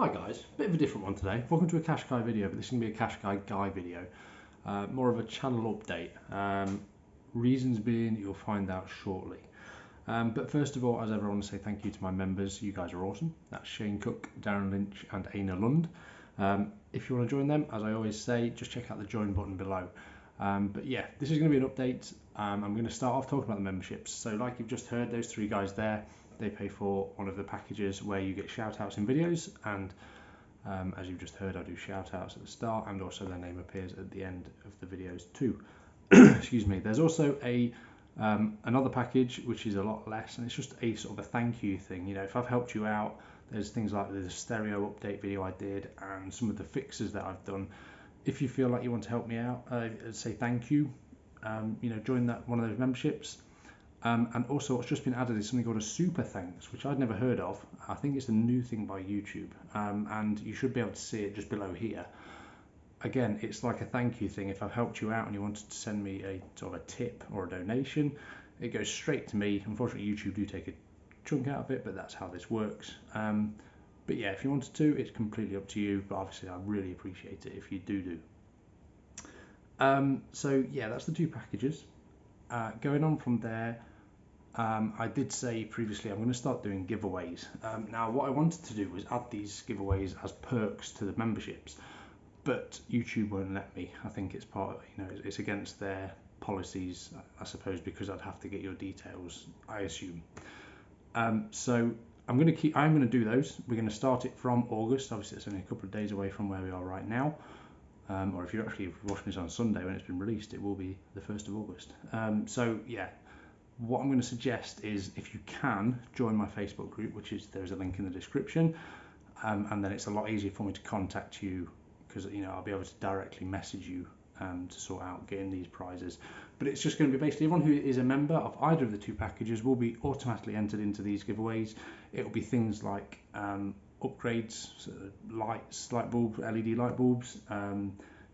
Hi guys, bit of a different one today. Welcome to a Qashqai video, but this is going to be a Qashqai Guy video. More of a channel update. Reasons being you'll find out shortly. But first of all, as ever, I want to say thank you to my members. You guys are awesome. That's Shane Cook, Darren Lynch and Aina Lund. If you want to join them, as I always say, just check out the join button below. But yeah, this is going to be an update. I'm going to start off talking about the memberships. So like you've just heard, those three guys there, they pay for one of the packages where you get shout outs in videos, and as you've just heard, I do shout outs at the start and also their name appears at the end of the videos too. Excuse me. There's also another package which is a lot less, and it's just a sort of a thank you thing. You know, if I've helped you out, there's things like the stereo update video I did and some of the fixes that I've done. If you feel like you want to help me out, say thank you, join that one of those memberships. And also what's just been added is something called a super thanks, which I'd never heard of. I think it's a new thing by YouTube, and you should be able to see it just below here. Again, it's like a thank you thing. If I've helped you out and you wanted to send me a sort of a tip or a donation, it goes straight to me. Unfortunately, YouTube do take a chunk out of it, but that's how this works. But yeah, if you wanted to, it's completely up to you, but obviously I really appreciate it if you do. So yeah, that's the two packages. Going on from there, I did say previously I'm going to start doing giveaways. Now what I wanted to do was add these giveaways as perks to the memberships, but YouTube won't let me. I think it's part of, it's against their policies, I suppose, because I'd have to get your details, I assume. So I'm going to do those. We're going to start it from August. Obviously it's only a couple of days away from where we are right now. Or if you're actually watching this on Sunday when it's been released, it will be the 1st of August. So yeah, what I'm going to suggest is if you can join my Facebook group, there's a link in the description, and then it's a lot easier for me to contact you because I'll be able to directly message you to sort out getting these prizes. But it's just going to be basically everyone who is a member of either of the two packages will be automatically entered into these giveaways. It will be things like upgrades, lights, light bulb, LED light bulbs,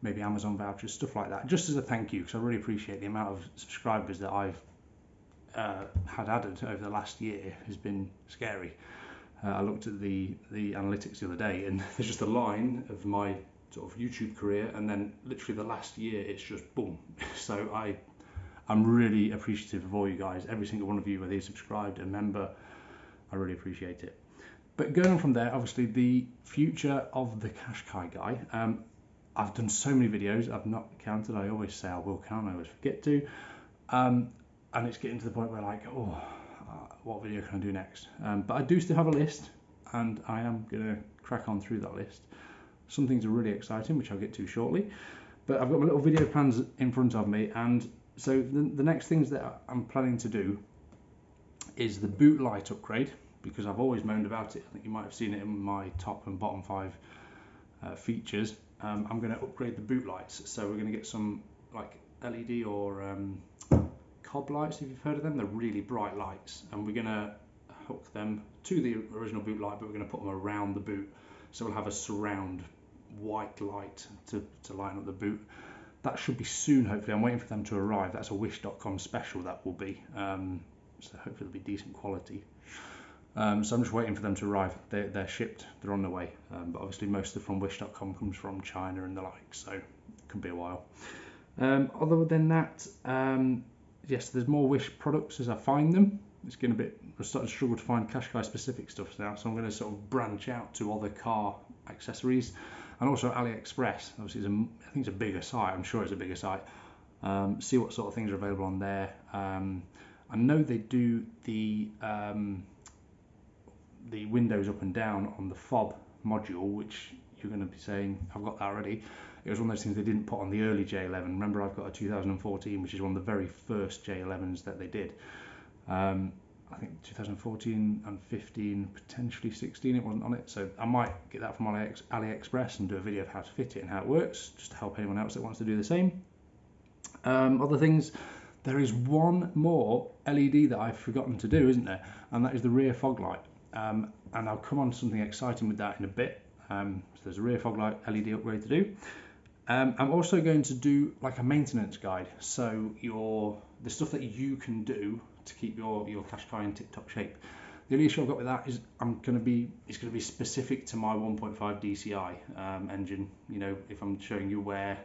maybe Amazon vouchers, stuff like that, just as a thank you, because I really appreciate the amount of subscribers that I've had added over the last year has been scary. I looked at the analytics the other day, and there's just a line of my sort of YouTube career, and then literally the last year it's just boom. So I'm really appreciative of all you guys, every single one of you, whether you're subscribed, a member. I really appreciate it. But going on from there, obviously the future of the Qashqai Guy. I've done so many videos, I've not counted. I always say I will count, I always forget to. And it's getting to the point where what video can I do next? But I do still have a list, and I am going to crack on through that list. Some things are really exciting, which I'll get to shortly. But I've got my little video plans in front of me, and so the next things that I'm planning to do is the boot light upgrade, because I've always moaned about it. I think you might have seen it in my top and bottom 5 features. I'm going to upgrade the boot lights, so we're going to get some like LED or cob lights, if you've heard of them. They're really bright lights, and we're going to hook them to the original boot light, but we're going to put them around the boot, so we'll have a surround white light to lighten up the boot. That should be soon, hopefully. I'm waiting for them to arrive. That's a wish.com special, that will be, so hopefully it'll be decent quality. So I'm just waiting for them to arrive. They're shipped, they're on their way, but obviously most of from wish.com comes from China and the like, so it could be a while. Other than that, yes, there's more Wish products as I find them. It's getting we're starting to struggle to find Qashqai specific stuff now, so I'm going to sort of branch out to other car accessories, and also AliExpress. Obviously, I think it's a bigger site. I'm sure it's a bigger site. See what sort of things are available on there. I know they do the windows up and down on the fob module, which you're going to be saying, I've got that already. It was one of those things they didn't put on the early J11. Remember, I've got a 2014, which is one of the very first J11s that they did. I think 2014 and 15, potentially 16, it wasn't on it. So I might get that from AliExpress and do a video of how to fit it and how it works, just to help anyone else that wants to do the same. Other things, there is one more LED that I've forgotten to do, isn't there? And that is the rear fog light. And I'll come on to something exciting with that in a bit. So there's a rear fog light LED upgrade to do. I'm also going to do like a maintenance guide, so the stuff that you can do to keep your Qashqai in tip-top shape. The only issue I've got with that is it's going to be specific to my 1.5 DCI engine. You know, if I'm showing you where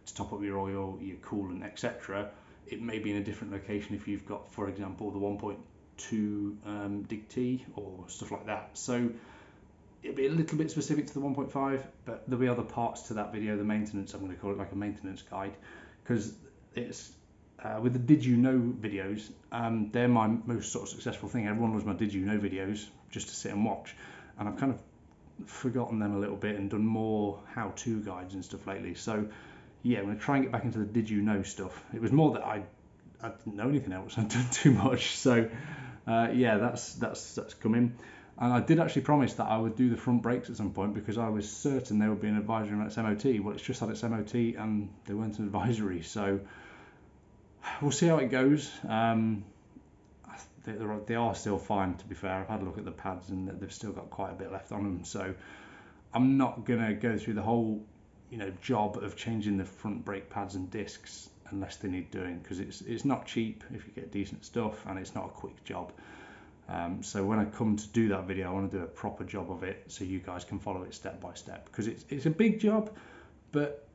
to top up your oil, your coolant, etc., it may be in a different location if you've got, for example, the 1.2 Dig T or stuff like that. So it'll be a little bit specific to the 1.5, but there'll be other parts to that video, the maintenance, I'm going to call it like a maintenance guide, because it's with the Did You Know videos, they're my most sort of successful thing. Everyone loves my Did You Know videos just to sit and watch, and I've kind of forgotten them a little bit and done more how-to guides and stuff lately. So yeah, I'm going to try and get back into the Did You Know stuff. It was more that I didn't know anything else. I'd done too much. So yeah, that's coming. And I did actually promise that I would do the front brakes at some point because I was certain they would be an advisory on its MOT. Well, it's just had its MOT and they weren't an advisory. So we'll see how it goes. They are still fine, to be fair. I've had a look at the pads and they've still got quite a bit left on them. So I'm not going to go through the whole job of changing the front brake pads and discs unless they need doing, because it's not cheap if you get decent stuff and it's not a quick job. So when I come to do that video, I want to do a proper job of it so you guys can follow it step by step, because it's a big job, but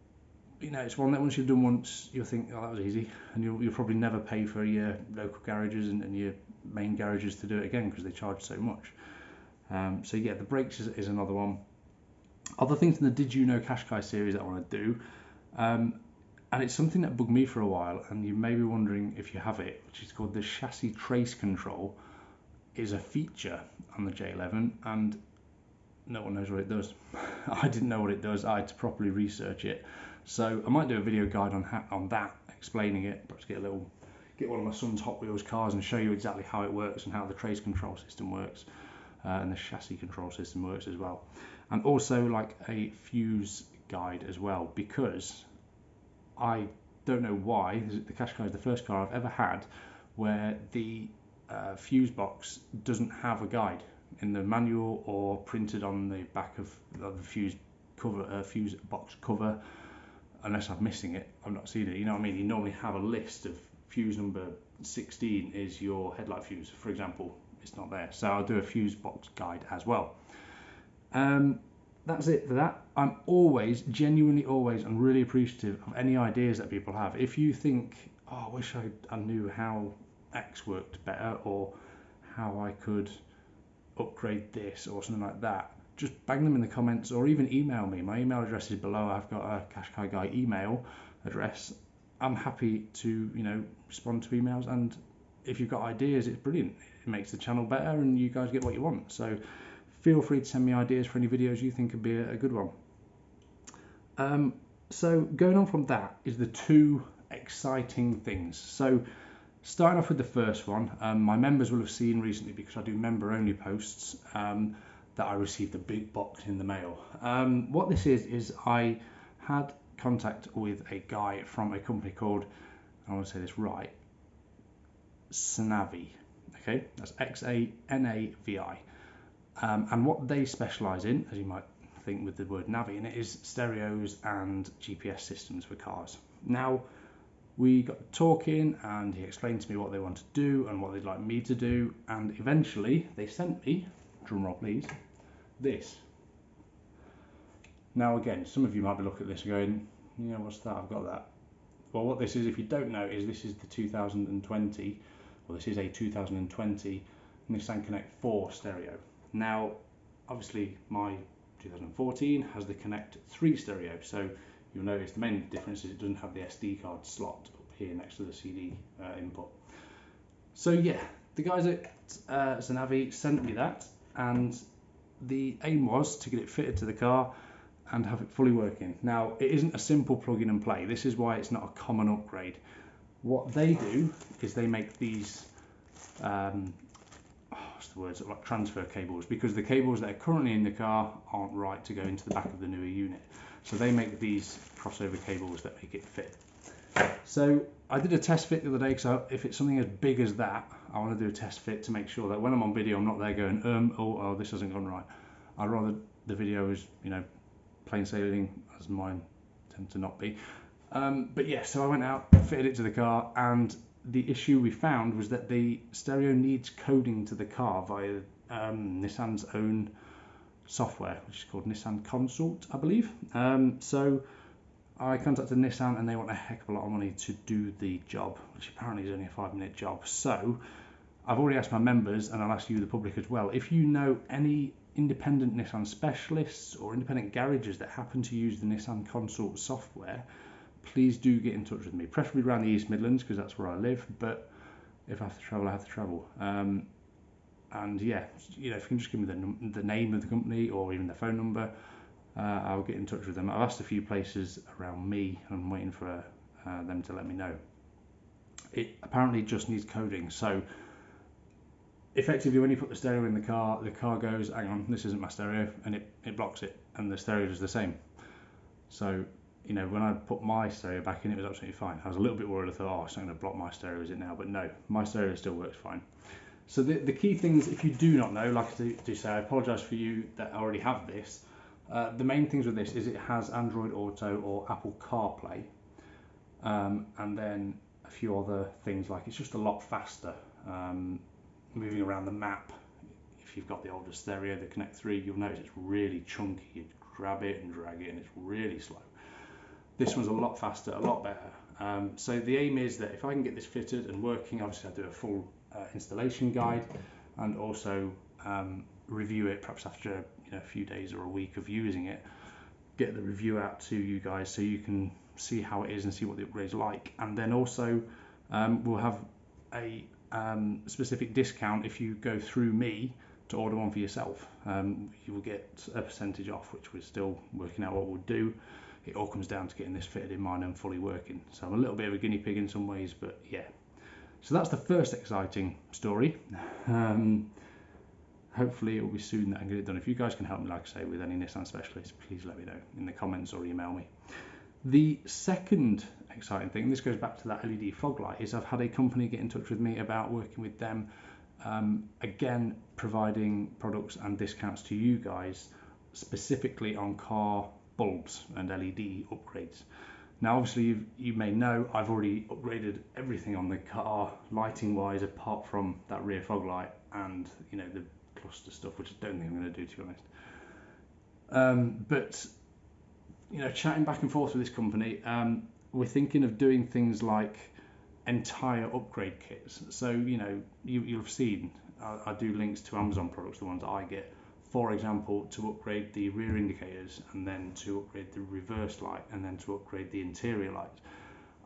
it's one that once you've done once, you'll think, oh, that was easy, and you'll probably never pay for your local garages and your main garages to do it again because they charge so much. So yeah, the brakes is another one. Other things in the Did You Know Qashqai series that I want to do, and it's something that bugged me for a while, and you may be wondering if you have it, which is called the chassis trace control. Is a feature on the J11, and no one knows what it does. I didn't know what it does. I had to properly research it, so I might do a video guide on that, explaining it. Perhaps get one of my son's Hot Wheels cars and show you exactly how it works and how the trace control system works, and the chassis control system works as well, and also like a fuse guide as well, because I don't know why the Qashqai is the first car I've ever had where the fuse box doesn't have a guide in the manual or printed on the back of the fuse box cover. Unless I'm missing it, I've not seen it. You know what I mean? You normally have a list of fuse number 16 is your headlight fuse, for example. It's not there, so I'll do a fuse box guide as well. That's it for that. I'm genuinely always, and really appreciative of any ideas that people have. If you think, oh, I wish I knew how X worked better, or how I could upgrade this or something like that, just bang them in the comments, or even email me. My email address is below. I've got a Qashqai Guy email address. I'm happy to respond to emails, and if you've got ideas, it's brilliant. It makes the channel better and you guys get what you want. So feel free to send me ideas for any videos you think could be a good one. So going on from that is the two exciting things. So starting off with the first one, my members will have seen recently, because I do member only posts, that I received a big box in the mail. What this is I had contact with a guy from a company called, I want to say this right, Xanavi. Okay, that's Xanavi. And what they specialise in, as you might think with the word Navi in it, is stereos and GPS systems for cars. Now, we got talking and he explained to me what they want to do and what they'd like me to do, and eventually they sent me, drumroll please, this. Now again, some of you might be looking at this going, yeah, what's that? I've got that. Well, what this is, if you don't know, is this is the 2020, well, this is a 2020 Nissan Connect 4 stereo. Now, obviously my 2014 has the Connect 3 stereo, so you'll notice the main difference is it doesn't have the SD card slot up here next to the CD input. So yeah, the guys at Xanavi sent me that, and the aim was to get it fitted to the car and have it fully working. Now, it isn't a simple plug in and play. This is why it's not a common upgrade. What they do is they make these what's the word, sort of like transfer cables, because the cables that are currently in the car aren't right to go into the back of the newer unit. So they make these crossover cables that make it fit. So I did a test fit the other day, because if it's something as big as that, I want to do a test fit to make sure that when I'm on video, I'm not there going, oh, this hasn't gone right. I'd rather the video is, plain sailing, as mine tend to not be. But yeah, so I went out, fitted it to the car, and the issue we found was that the stereo needs coding to the car via Nissan's own software, which is called Nissan Consult, I believe. So I contacted Nissan and they want a heck of a lot of money to do the job, which apparently is only a 5-minute job. So I've already asked my members, and I'll ask you, the public, as well. If you know any independent Nissan specialists or independent garages that happen to use the Nissan Consult software, please do get in touch with me, preferably around the East Midlands because that's where I live, but if I have to travel, I have to travel. And yeah, you know, if you can just give me the name of the company or even the phone number, I'll get in touch with them. I've asked a few places around me and I'm waiting for them to let me know. It apparently just needs coding, so effectively when you put the stereo in the car goes, hang on, this isn't my stereo, and it blocks it, and the stereo does the same. So, you know, when I put my stereo back in, it was absolutely fine. I was a little bit worried. I thought, oh, it's not going to block my stereo, is it now? But no, my stereo still works fine. So the key things, if you do not know, like I do say, I apologise for you that already have this. The main things with this is it has Android Auto or Apple CarPlay, and then a few other things, like it's just a lot faster. Moving around the map, if you've got the older stereo, the Connect 3, you'll notice it's really chunky. You grab it and drag it and it's really slow. This one's a lot faster, a lot better. So the aim is that if I can get this fitted and working, obviously I'll do a full installation guide and also review it perhaps after a few days or a week of using it, get the review out to you guys so you can see how it is and see what the upgrade's like. And then also we'll have a specific discount if you go through me to order one for yourself. You will get a percentage off, which we're still working out what we'll do. It all comes down to getting this fitted in mine and fully working. So I'm a little bit of a guinea pig in some ways, but yeah. So that's the first exciting story. Hopefully it will be soon that I can get it done. If you guys can help me, like I say, with any Nissan specialists, please let me know in the comments or email me. The second exciting thing, this goes back to that LED fog light, is I've had a company get in touch with me about working with them, again providing products and discounts to you guys specifically on car bulbs and LED upgrades. Now obviously you may know I've already upgraded everything on the car lighting wise, apart from that rear fog light and the cluster stuff, which I don't think I'm going to do, to be honest. But chatting back and forth with this company, we're thinking of doing things like entire upgrade kits. So you'll have seen I do links to Amazon products, the ones that I get, for example, to upgrade the rear indicators, and then to upgrade the reverse light, and then to upgrade the interior lights.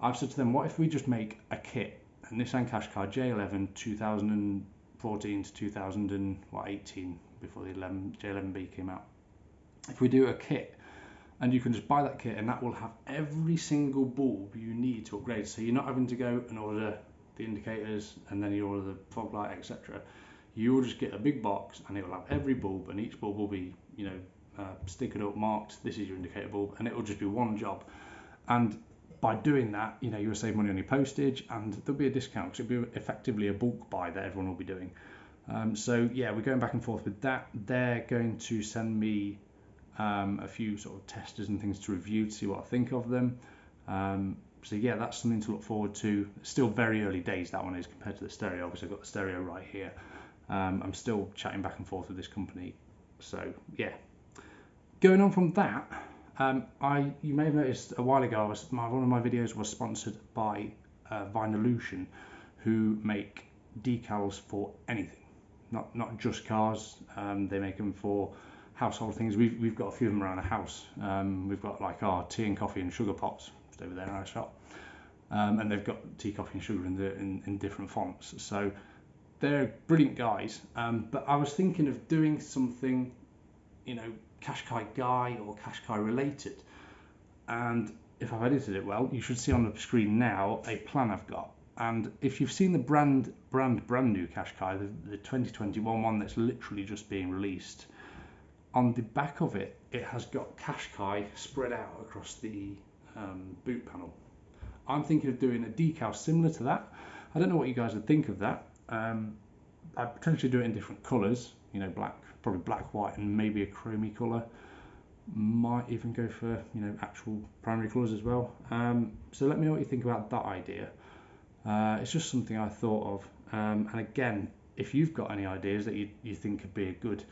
I've said to them, what if we just make a kit, a Nissan Qashqai J11 2014 to 2018, before the J11B came out. If we do a kit, and you can just buy that kit, and that will have every single bulb you need to upgrade. So you're not having to go and order the indicators and then you order the fog light, etc. You'll just get a big box and it will have every bulb, and each bulb will be stickered up, marked, this is your indicator bulb, and it will just be one job. And by doing that, you'll save money on your postage, and there'll be a discount because it'll be effectively a bulk buy that everyone will be doing. So yeah, we're going back and forth with that. They're going to send me a few sort of testers and things to review to see what I think of them. So yeah, that's something to look forward to. Still very early days, that one is, compared to the stereo. Obviously I've got the stereo right here. I'm still chatting back and forth with this company. So yeah, going on from that, you may have noticed a while ago one of my videos was sponsored by Vinolution, who make decals for anything, not just cars. They make them for household things. We've got a few of them around the house. We've got like our tea and coffee and sugar pots just over there in our shop, and they've got tea, coffee and sugar in different fonts. So they're brilliant guys, but I was thinking of doing something Qashqai Guy or Qashqai related, and if I've edited it well, you should see on the screen now a plan I've got. And if you've seen the brand new Qashqai, the 2021 one that's literally just being released, on the back of it, it has got Qashqai spread out across the boot panel. I'm thinking of doing a decal similar to that. I don't know what you guys would think of that. I'd potentially do it in different colours, black, probably black, white, and maybe a chromey colour. Might even go for actual primary colours as well. So let me know what you think about that idea. It's just something I thought of. And again, if you've got any ideas that you think could be a good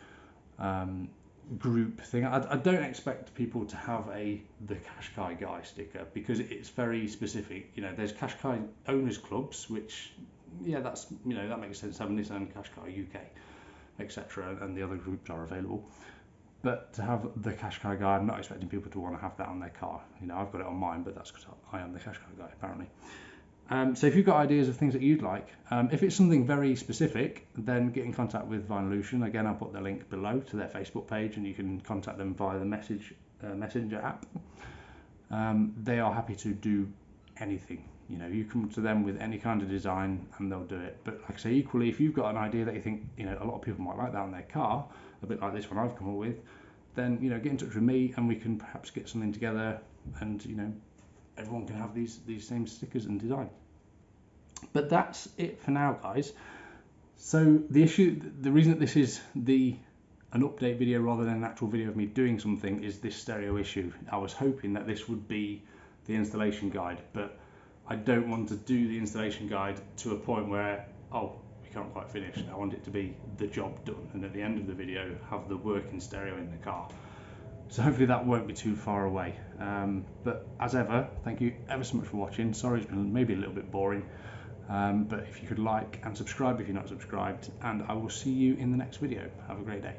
group thing, I don't expect people to have the Qashqai guy sticker, because it's very specific. You know, there's Qashqai owners clubs, which, yeah, that's, you know, that makes sense, having Nissan Qashqai UK, etc., and the other groups are available. But to have the Qashqai guy, I'm not expecting people to want to have that on their car. You know, I've got it on mine, but that's because I am the Qashqai guy, apparently. So if you've got ideas of things that you'd like, if it's something very specific, then get in contact with Vinolution. Again, I'll put the link below to their Facebook page, and you can contact them via the Messenger app. They are happy to do anything. You know, you come to them with any kind of design and they'll do it. But like I say, equally, if you've got an idea that you think, you know, a lot of people might like that on their car, a bit like this one I've come up with, then, you know, get in touch with me and we can perhaps get something together, and, you know, everyone can have these same stickers and design. But that's it for now, guys. So the reason that this is an update video rather than an actual video of me doing something is this stereo issue. I was hoping that this would be the installation guide, but I don't want to do the installation guide to a point where, oh, we can't quite finish. I want it to be the job done, and at the end of the video have the working stereo in the car. So hopefully that won't be too far away. But as ever, thank you ever so much for watching. Sorry it's been maybe a little bit boring, but if you could like and subscribe if you're not subscribed, and I will see you in the next video. Have a great day.